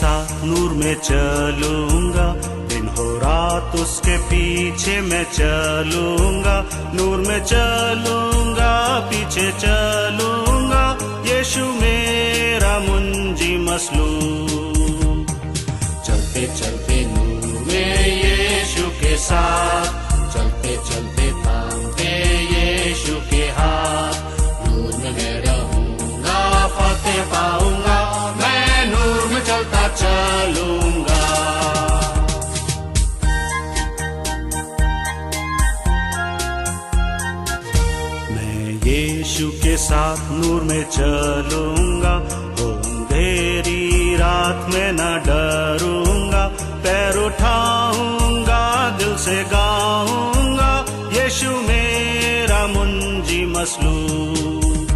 साथ नूर में चलूंगा, दिन हो रात उसके पीछे मैं चलूंगा। नूर में चलूंगा, पीछे चलूंगा, यीशु मेरा मुंजी मसलूब। चलते चलते नूर में यीशु के साथ, चलते चलते थामते यीशु के हाथ। नूर में मैं रहूंगा, फतेह पाऊंगा, मैं नूर में चलता चलूंगा। मैं यीशु के साथ नूर में चलूंगा, हो अंधेरी रात में न डरूंगा। पैर उठाऊंगा, दिल से गाऊंगा, यीशु मेरा मुंजी मसलूब।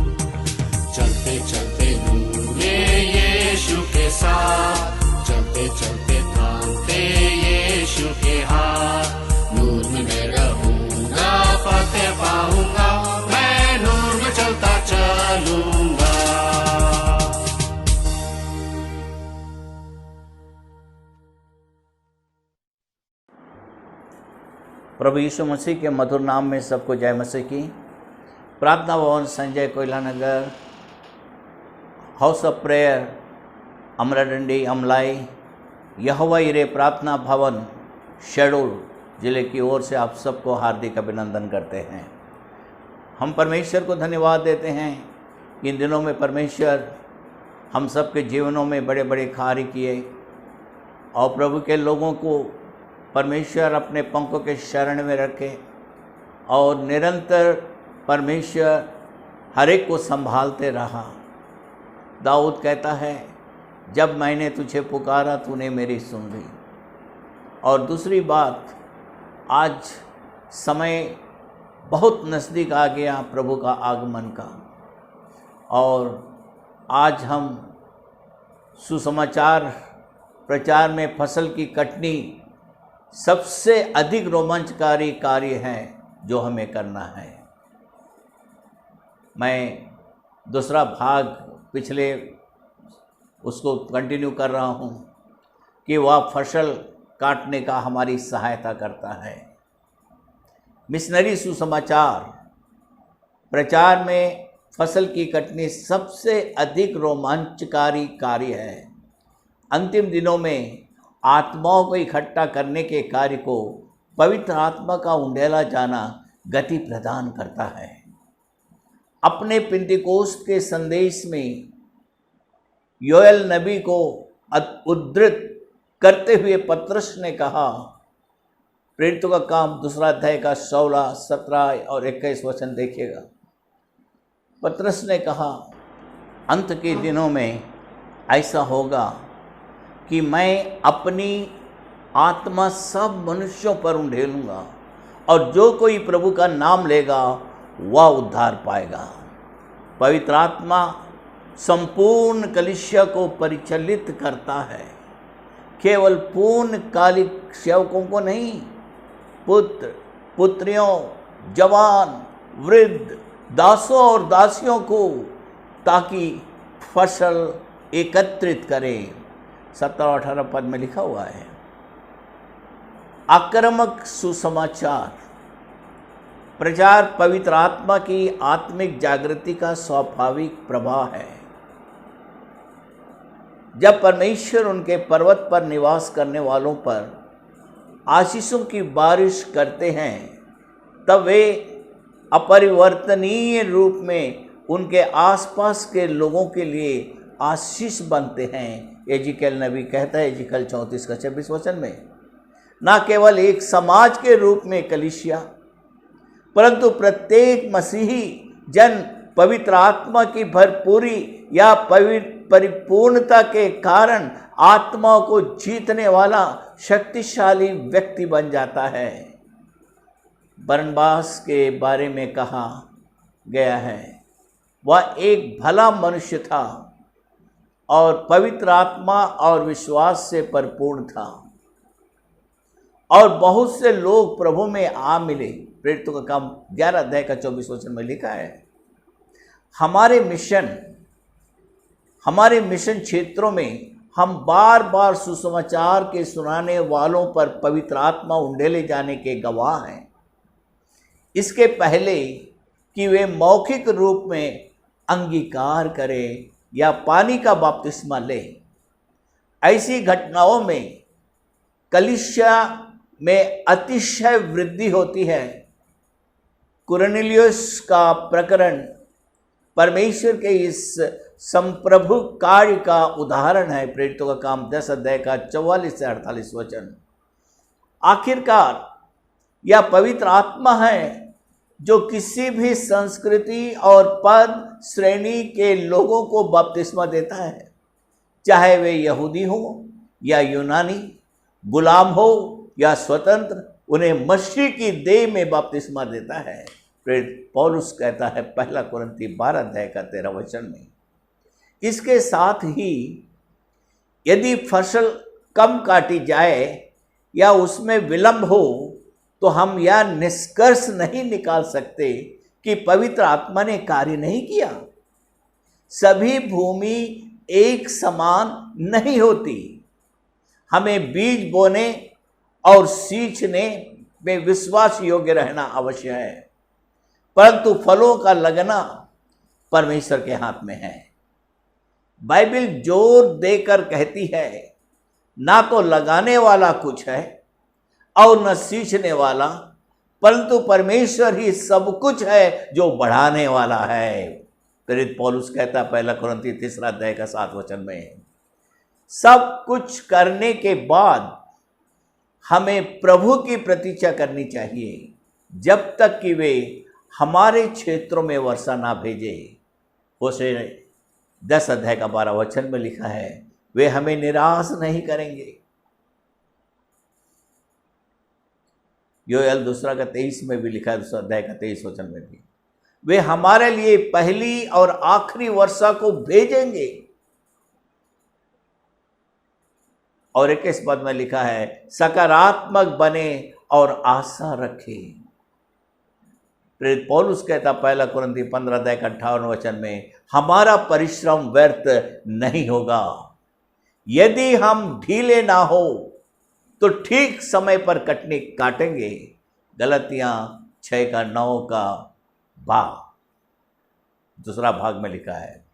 चलते चलते नूर में यीशु के साथ, चलते चलते थामते यीशु के हाथ। नूर में मैं रहूंगा, फतेह पाऊंगा, मैं नूर में चलता चलूंगा। प्रभु यीशु मसीह के मधुर नाम में सबको जय मसीह की। प्रार्थना भवन संजय कोयला नगर, हाउस ऑफ प्रेयर अमराडंडी अमलाई, यहोवा यिरे प्रार्थना भवन शेड्यूल जिले की ओर से आप सबको हार्दिक अभिनंदन करते हैं। हम परमेश्वर को धन्यवाद देते हैं। इन दिनों में परमेश्वर हम सबके जीवनों में बड़े बड़े कार्य किए और प्रभु के लोगों को परमेश्वर अपने पंखों के शरण में रखे और निरंतर परमेश्वर हर एक को संभालते रहा। दाऊद कहता है, जब मैंने तुझे पुकारा तूने मेरी सुन ली। और दूसरी बात, आज समय बहुत नज़दीक आ गया प्रभु का आगमन का, और आज हम सुसमाचार प्रचार में फसल की कटनी सबसे अधिक रोमांचकारी कार्य है जो हमें करना है। मैं दूसरा भाग पिछले उसको कंटिन्यू कर रहा हूँ कि वह फसल काटने का हमारी सहायता करता है। मिशनरी सुसमाचार प्रचार में फसल की कटनी सबसे अधिक रोमांचकारी कार्य है। अंतिम दिनों में आत्माओं को इकट्ठा करने के कार्य को पवित्र आत्मा का उंडेला जाना गति प्रदान करता है। अपने पिंतीकोस्त के संदेश में योएल नबी को उद्धृत करते हुए पतरस ने कहा, प्रेरितों का काम 2 अध्याय का 16, 17 और 21 वचन देखिएगा। पतरस ने कहा, अंत के दिनों में ऐसा होगा कि मैं अपनी आत्मा सब मनुष्यों पर उंडेलूँगा और जो कोई प्रभु का नाम लेगा वह उद्धार पाएगा। पवित्र आत्मा संपूर्ण कलीसिया को परिचालित करता है, केवल पूर्णकालिक सेवकों को नहीं, पुत्र पुत्रियों, जवान, वृद्ध, दासों और दासियों को, ताकि फसल एकत्रित करें। 17 और 18 पद में लिखा हुआ है। आक्रामक सुसमाचार प्रचार पवित्र आत्मा की आत्मिक जागृति का स्वाभाविक प्रभाव है। जब परमेश्वर उनके पर्वत पर निवास करने वालों पर आशीषों की बारिश करते हैं, तब वे अपरिवर्तनीय रूप में उनके आसपास के लोगों के लिए आशीष बनते हैं। एजिकल नबी कहता है, एजिकल 34 का 26 वचन में, न केवल एक समाज के रूप में कलीसिया, परंतु प्रत्येक मसीही जन पवित्र आत्मा की भरपूरी या परिपूर्णता के कारण आत्माओं को जीतने वाला शक्तिशाली व्यक्ति बन जाता है। बरनबास के बारे में कहा गया है, वह एक भला मनुष्य था और पवित्र आत्मा और विश्वास से परिपूर्ण था, और बहुत से लोग प्रभु में आ मिले। प्रेरितों का काम 11 अध्याय का 24 वचन में लिखा है। हमारे मिशन क्षेत्रों में हम बार बार सुसमाचार के सुनाने वालों पर पवित्र आत्मा उंडेले जाने के गवाह हैं। इसके पहले कि वे मौखिक रूप में अंगीकार करें या पानी का बपतिस्मा लें, ऐसी घटनाओं में कलीसिया में अतिशय वृद्धि होती है। कुरनेलियुस का प्रकरण परमेश्वर के इस संप्रभु कार्य का उदाहरण है। प्रेरितों का काम 10 अध्याय का 44 से 48 वचन। आखिरकार यह पवित्र आत्मा है जो किसी भी संस्कृति और पद श्रेणी के लोगों को बपतिस्मा देता है, चाहे वे यहूदी हो या यूनानी, गुलाम हो या स्वतंत्र, उन्हें मसीह की देह में बपतिस्मा देता है। प्रेरित पौलुस कहता है 1 कुरिन्थी 12 अध्याय का 13 वचन में। इसके साथ ही यदि फसल कम काटी जाए या उसमें विलंब हो तो हम यह निष्कर्ष नहीं निकाल सकते कि पवित्र आत्मा ने कार्य नहीं किया। सभी भूमि एक समान नहीं होती। हमें बीज बोने और सींचने में विश्वास योग्य रहना आवश्यक है, परंतु फलों का लगना परमेश्वर के हाथ में है। बाइबल जोर देकर कहती है, ना तो लगाने वाला कुछ है और न सींचने वाला, परंतु परमेश्वर ही सब कुछ है जो बढ़ाने वाला है। प्रेरित पौलुस कहता 1 कुरिन्थी 3 अध्याय का 7 वचन में। सब कुछ करने के बाद हमें प्रभु की प्रतीक्षा करनी चाहिए जब तक कि वे हमारे क्षेत्रों में वर्षा ना भेजे। होशे 10 अध्याय का 12 वचन में लिखा है, वे हमें निराश नहीं करेंगे। योएल 2 का 23 में भी लिखा है, 2 अध्याय का 23 वचन में भी, वे हमारे लिए पहली और आखिरी वर्षा को भेजेंगे। और 21 पद में लिखा है, सकारात्मक बने और आशा रखें। प्रेरित पौलुस कहता 1 कुरिन्थी 15 अध्याय का 58 वचन में, हमारा परिश्रम व्यर्थ नहीं होगा। यदि हम ढीले ना हो तो ठीक समय पर कटनी काटेंगे। गलतियां 6 का 9 का दूसरा भाग में लिखा है।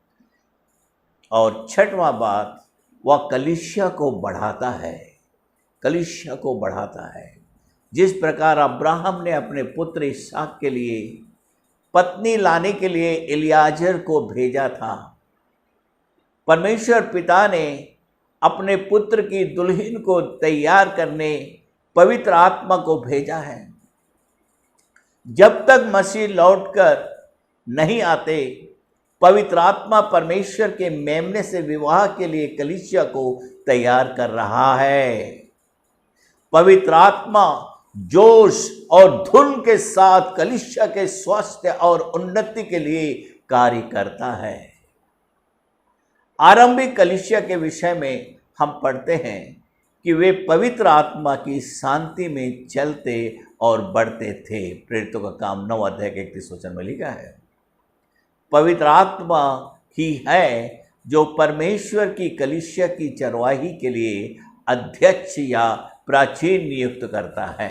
और 6वां बात, वह कलीसिया को बढ़ाता है। कलीसिया को बढ़ाता है। जिस प्रकार अब्राहम ने अपने पुत्र इसहाक के लिए पत्नी लाने के लिए एलियाजर को भेजा था, परमेश्वर पिता ने अपने पुत्र की दुल्हन को तैयार करने पवित्र आत्मा को भेजा है। जब तक मसीह लौटकर नहीं आते, पवित्र आत्मा परमेश्वर के मेमने से विवाह के लिए कलीसिया को तैयार कर रहा है। पवित्र आत्मा जोश और धुन के साथ कलीसिया के स्वास्थ्य और उन्नति के लिए कार्य करता है। आरंभिक कलीसिया के विषय में हम पढ़ते हैं कि वे पवित्र आत्मा की शांति में चलते और बढ़ते थे। प्रेरितों का काम 9 अध्याय के 31 वचन में लिखा है। पवित्र आत्मा ही है जो परमेश्वर की कलीसिया की चरवाही के लिए अध्यक्ष या प्राचीन नियुक्त करता है।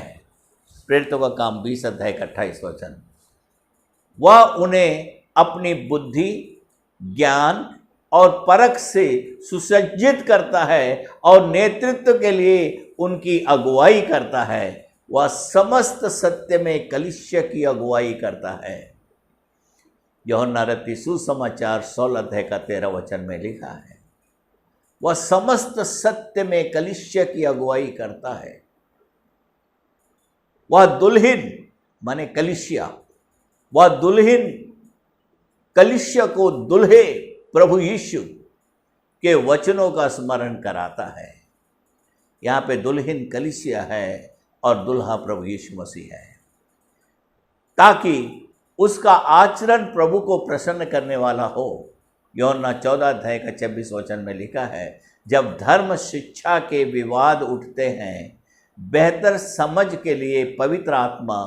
प्रेरितों का काम 20 अध्याय का 28 वचन। वह उन्हें अपनी बुद्धि, ज्ञान और परख से सुसज्जित करता है और नेतृत्व के लिए उनकी अगुवाई करता है। वह समस्त सत्य में कलीसिया की अगुवाई करता है। यूहन्ना रत्ती सुसमाचार 16 अध्याय का 13 वचन में लिखा है, वह समस्त सत्य में कलीसिया की अगुवाई करता है। वह दुल्हन माने कलीसिया, वह दुल्हन कलीसिया को दुल्हे प्रभु यीशु के वचनों का स्मरण कराता है। यहाँ पे दुल्हन कलीसिया है और दुल्हा प्रभु यीशु मसीह है, ताकि उसका आचरण प्रभु को प्रसन्न करने वाला हो। यूहन्ना 14 अध्याय का 26 वचन में लिखा है, जब धर्म शिक्षा के विवाद उठते हैं, बेहतर समझ के लिए पवित्र आत्मा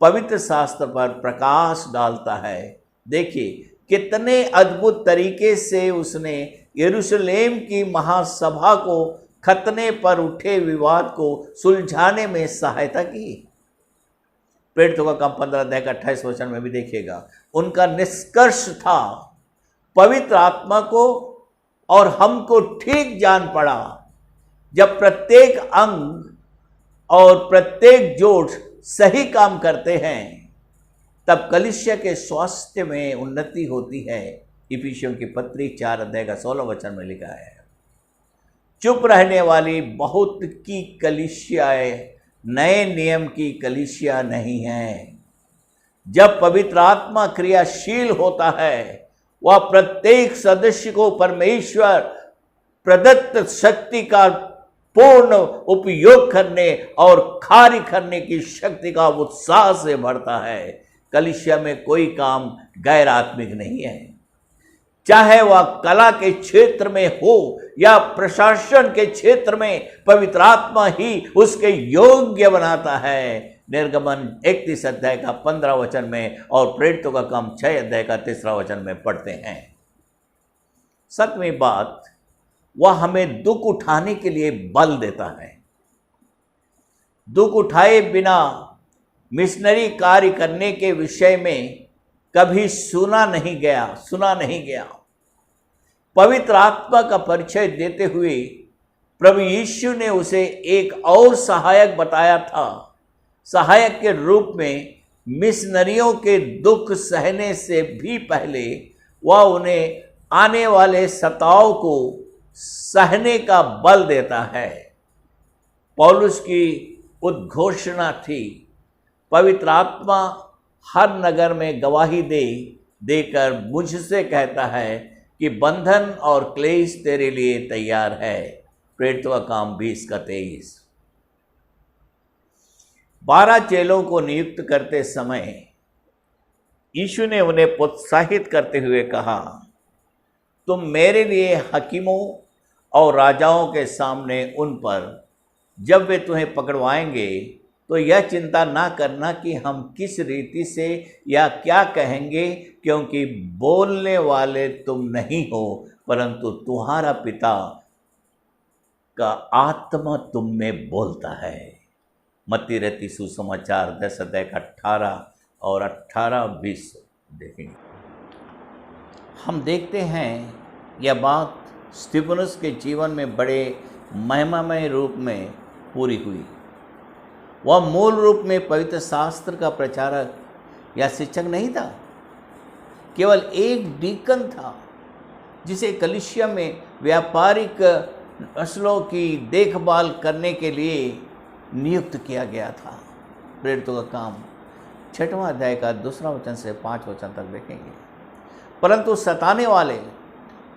पवित्र शास्त्र पर प्रकाश डालता है। देखिए कितने अद्भुत तरीके से उसने यरूशलेम की महासभा को खतने पर उठे विवाद को सुलझाने में सहायता की। प्रेरितों का काम 15 अध्याय का 28 वचन में भी देखिएगा। उनका निष्कर्ष था, पवित्र आत्मा को और हमको ठीक जान पड़ा जब प्रत्येक अंग और प्रत्येक जोड़ सही काम करते हैं तब कलीसिया के स्वास्थ्य में उन्नति होती है। इफिसियों की पत्री 4 अध्याय का 16 वचन में लिखा है। चुप रहने वाली बहुत की कलीसियाएं नए नियम की कलीसिया नहीं है। जब पवित्र आत्मा क्रियाशील होता है वह प्रत्येक सदस्य को परमेश्वर प्रदत्त शक्ति का पूर्ण उपयोग करने और कार्य करने की शक्ति का उत्साह से भरता है। कलीसिया में कोई काम गैर आत्मिक नहीं है, चाहे वह कला के क्षेत्र में हो या प्रशासन के क्षेत्र में। पवित्र आत्मा ही उसके योग्य बनाता है। निर्गमन 31 अध्याय का 15 वचन में और प्रेरितों का काम 6 अध्याय का 3 वचन में पढ़ते हैं। 7वीं बात, वह हमें दुख उठाने के लिए बल देता है। दुख उठाए बिना मिशनरी कार्य करने के विषय में कभी सुना नहीं गया। पवित्र आत्मा का परिचय देते हुए प्रभु यीशु ने उसे एक और सहायक बताया था। सहायक के रूप में मिशनरियों के दुख सहने से भी पहले वह उन्हें आने वाले सताव को सहने का बल देता है। पौलुस की उद्घोषणा थी, पवित्र आत्मा हर नगर में गवाही देकर मुझसे कहता है कि बंधन और क्लेश तेरे लिए तैयार है। प्रेरितों का काम 20 का 23। 12 चेलों को नियुक्त करते समय यीशु ने उन्हें प्रोत्साहित करते हुए कहा, तुम मेरे लिए हकीमों और राजाओं के सामने उन पर जब वे तुम्हें पकड़वाएंगे तो यह चिंता ना करना कि हम किस रीति से या क्या कहेंगे, क्योंकि बोलने वाले तुम नहीं हो परंतु तुम्हारा पिता का आत्मा तुम में बोलता है। मत्ती रची सुसमाचार 10 अध्याय का 18 और 18-20 देखेंगे। हम देखते हैं यह बात स्तिफनुस के जीवन में बड़े महिमामय रूप में पूरी हुई। वह मूल रूप में पवित्र शास्त्र का प्रचारक या शिक्षक नहीं था, केवल एक डीकन था जिसे कलीसिया में व्यापारिक नस्लों की देखभाल करने के लिए नियुक्त किया गया था। प्रेरितों का काम 6वां अध्याय का 2 वचन से 5 वचन तक देखेंगे। परंतु सताने वाले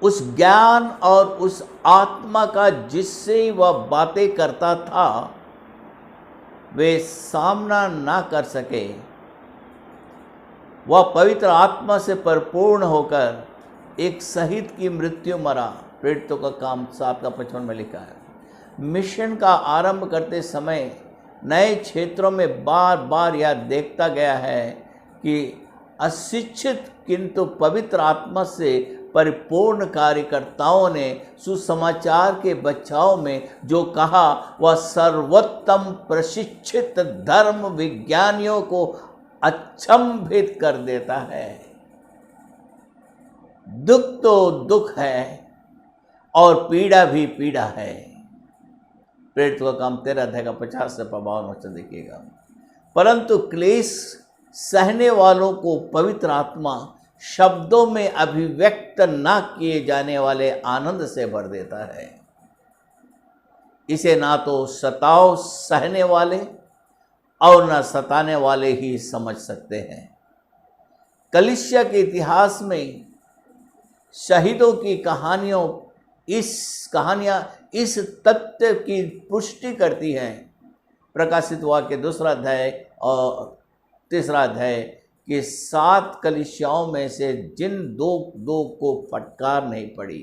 उस ज्ञान और उस आत्मा का जिससे वह बातें करता था वे सामना ना कर सके। वह पवित्र आत्मा से परिपूर्ण होकर एक शहीद की मृत्यु मरा। प्रेरितों का काम 7 का 55 में लिखा है। मिशन का आरंभ करते समय नए क्षेत्रों में बार बार यह देखता गया है कि अशिक्षित किंतु पवित्र आत्मा से परिपूर्ण कार्यकर्ताओं ने सुसमाचार के बचाव में जो कहा वह सर्वोत्तम प्रशिक्षित धर्म विज्ञानियों को अचंभित कर देता है। दुख तो दुख है और पीड़ा भी पीड़ा है। प्रेरितों का काम 13 अध्याय का 50 से 52 वचन देखिएगा। परंतु क्लेश सहने वालों को पवित्र आत्मा शब्दों में अभिव्यक्त न किए जाने वाले आनंद से भर देता है। इसे ना तो सताव सहने वाले और न सताने वाले ही समझ सकते हैं। कलीसिया के इतिहास में शहीदों की कहानियां इस तथ्य की पुष्टि करती हैं। प्रकाशित वाक्य 2 अध्याय और 3 अध्याय कि 7 कलीसियाओं में से जिन दो को फटकार नहीं पड़ी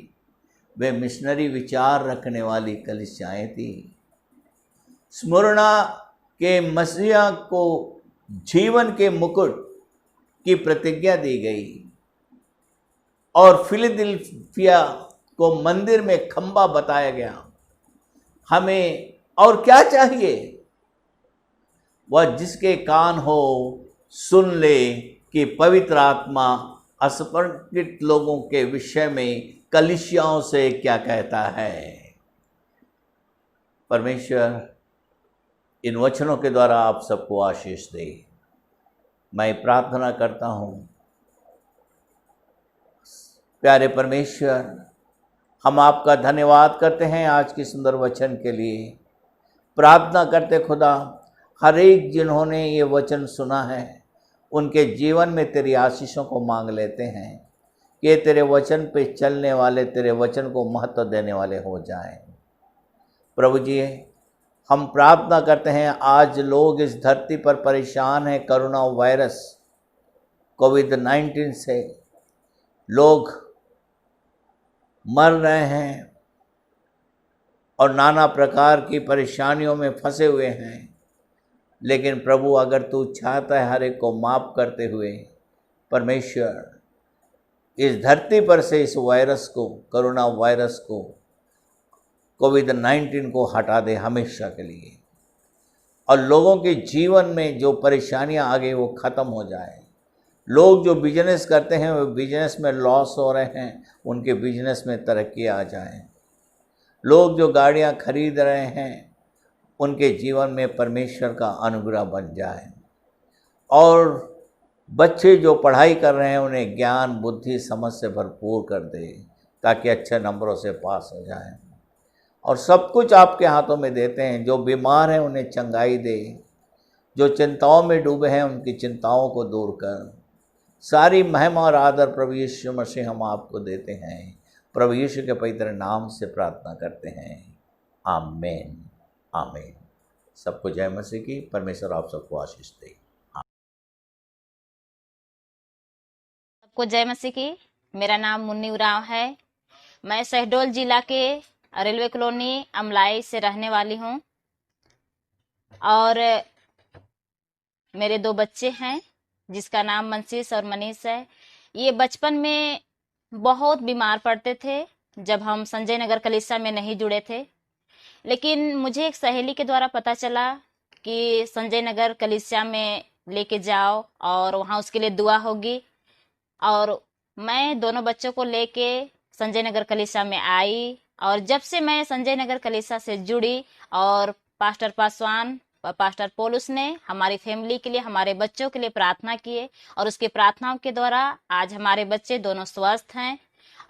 वे मिशनरी विचार रखने वाली कलीसियाएं थी। स्मुरना के मसीहा को जीवन के मुकुट की प्रतिज्ञा दी गई और फिलदिल्फिया को मंदिर में खंबा बताया गया। हमें और क्या चाहिए? वह जिसके कान हो सुन ले कि पवित्र आत्मा असंगठित लोगों के विषय में कलीसियाओं से क्या कहता है। परमेश्वर इन वचनों के द्वारा आप सबको आशीष दे। मैं प्रार्थना करता हूँ, प्यारे परमेश्वर, हम आपका धन्यवाद करते हैं आज की सुंदर वचन के लिए। प्रार्थना करते खुदा, हर एक जिन्होंने ये वचन सुना है उनके जीवन में तेरी आशीषों को मांग लेते हैं कि तेरे वचन पे चलने वाले, तेरे वचन को महत्व देने वाले हो जाएं। प्रभु जी, हम प्रार्थना करते हैं, आज लोग इस धरती पर परेशान हैं कोरोना वायरस कोविड-19 से। लोग मर रहे हैं और नाना प्रकार की परेशानियों में फंसे हुए हैं। लेकिन प्रभु, अगर तू चाहता है हर एक को माफ़ करते हुए, परमेश्वर इस धरती पर से इस वायरस को, कोरोना वायरस को, कोविड-19 को हटा दे हमेशा के लिए, और लोगों के जीवन में जो परेशानियां आ गई वो ख़त्म हो जाए। लोग जो बिजनेस करते हैं वो बिजनेस में लॉस हो रहे हैं, उनके बिजनेस में तरक्की आ जाए। लोग जो गाड़ियां खरीद रहे हैं उनके जीवन में परमेश्वर का अनुग्रह बन जाए, और बच्चे जो पढ़ाई कर रहे हैं उन्हें ज्ञान, बुद्धि, समझ से भरपूर कर दे ताकि अच्छे नंबरों से पास हो जाएं। और सब कुछ आपके हाथों में देते हैं। जो बीमार हैं उन्हें चंगाई दे, जो चिंताओं में डूबे हैं उनकी चिंताओं को दूर कर। सारी महिमा और आदर प्रभु यीशु मसीह हम आपको देते हैं। प्रभु यीशु के पवित्र नाम से प्रार्थना करते हैं, आमीन, आमीन। सबको जय मसीह की। परमेश्वर आप सबको आशीष दे। सबको जय मसीह की। मेरा नाम मुन्नी उरांव है। मैं शहडोल जिला के रेलवे कॉलोनी अमलाई से रहने वाली हूँ, और मेरे 2 बच्चे हैं जिसका नाम मनसीस और मनीष है। ये बचपन में बहुत बीमार पड़ते थे जब हम संजय नगर कलीसिया में नहीं जुड़े थे। लेकिन मुझे एक सहेली के द्वारा पता चला कि संजय नगर कलीसिया में लेके जाओ और वहाँ उसके लिए दुआ होगी। और मैं दोनों बच्चों को लेके संजय नगर कलीसिया में आई, और जब से मैं संजय नगर कलीसिया से जुड़ी और पास्टर पासवान, पास्टर पौलुस ने हमारी फैमिली के लिए, हमारे बच्चों के लिए प्रार्थना किए, और उसके प्रार्थनाओं के द्वारा आज हमारे बच्चे दोनों स्वस्थ हैं।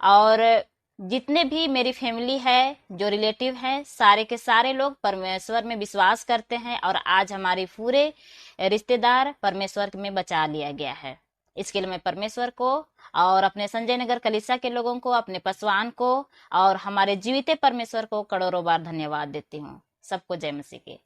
और जितने भी मेरी फैमिली है, जो रिलेटिव हैं, सारे के सारे लोग परमेश्वर में विश्वास करते हैं, और आज हमारे पूरे रिश्तेदार परमेश्वर में बचा लिया गया है। इसके लिए मैं परमेश्वर को और अपने संजय नगर कलीसिया के लोगों को, अपने पासवान को और हमारे जीवित परमेश्वर को करोड़ों बार धन्यवाद देती हूँ। सबको जय मसीह की।